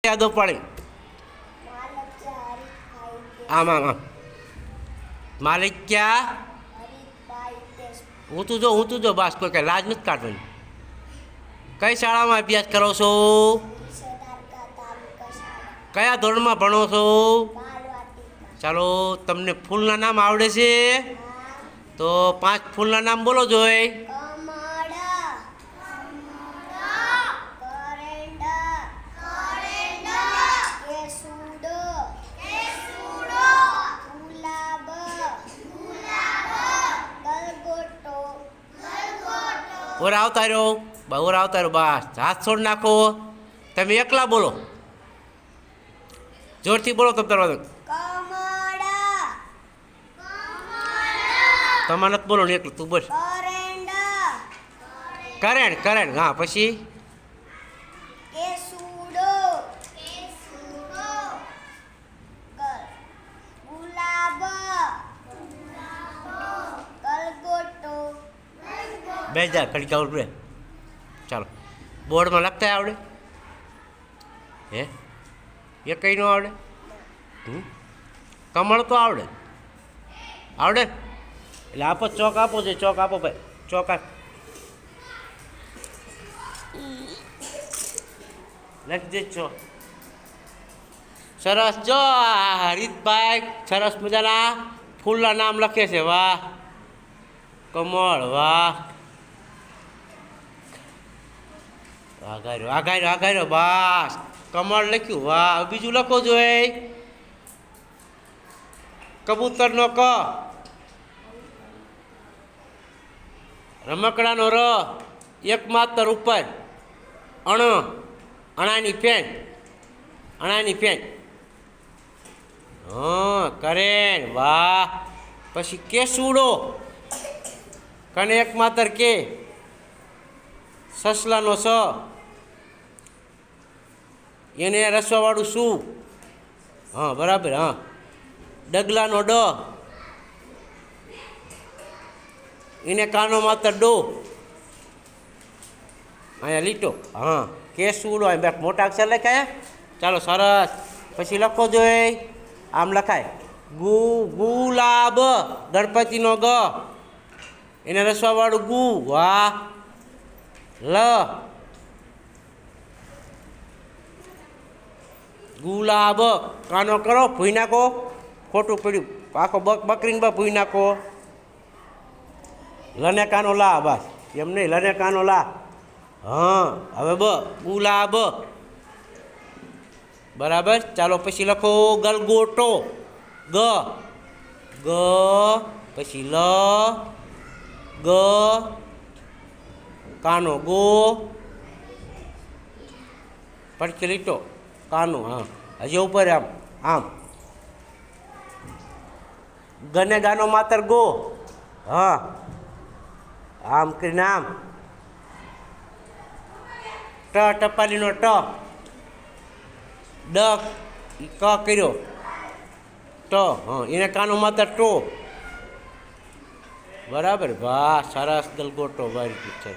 યાદો પડે આમ આમ આમ માલિક્યા હું તું જો બસ કોઈ કઈ લાજ નથી કાઢવાની કઈ શાળામાં અભ્યાસ કરો છો કયા ધોરણમાં ભણો છો ચાલો તમને ફૂલના નામ આવડે છે તો 5 ફૂલના નામ બોલો જોઈ ઓર આવતા રહ્યો ઓર આવતા રહ્યો બસ હાથ છોડ નાખો તમે એકલા બોલો જોરથી બોલો તમે દરવાજો તમારે નથી બોલો ને એકલું તું બોલ કરેણ કરેણ હા પછી બે જા ખડકા ઉડે ચાલો બોર્ડમાં લખતા આવડે હે એ કઈ નો આવડે કમળ તો આવડે આવડે એટલે આપો ચોક આપો છે ચોક આપો ભાઈ ચોક આપ લખી દેજો સરસ જો હરીતભાઈ સરસ મજાના ફૂલના નામ લખે છે વાહ કમળ વાહ આઘાર્યો બસ કમળ લખ્યું વાહ બીજું લખો જોઈ કબૂતરનો ક રમકડાનો ર એક માત્ર ઉપર અણાની ફેન હા કરેણ વાહ પછી કેસુડો કને એક માત્ર કે સસલાનો સ એને રસવાવાળું શું હા બરાબર હા ડગલાનો ડ એને કાનો માત્ર ડો અહીંયા લીટો હા કેસુડો બે મોટા અક્ષર લખાય ચાલો સરસ પછી લખો જોઈ આમ લખાય ગુલાબ ગણપતિનો ગ એને રસવાવાળું ગુ વાહ લ ગુલાબ કાનો કરો ભૂઈ નાખો ખોટું પડ્યું આખો બકરીને ભૂઈ નાખો લને કાનો લા બસ એમ નહીં લને કાનો લા હા હવે ગુલાબ બરાબર ચાલો પછી લખો ગલગોટો ગ ગ પછી લ ગ કાનો ગો પડખે લીટો કાનો હા હજી ઉપર આમ આમ ગને ગાનો માત્ર ગો હા આમ કરીને આમ ટ ટપાલીનો ટ ડ ક કર્યો ટ હા એને કાનો માત્ર ટો બરાબર વાહ સરસ ગલગોટો વારી છે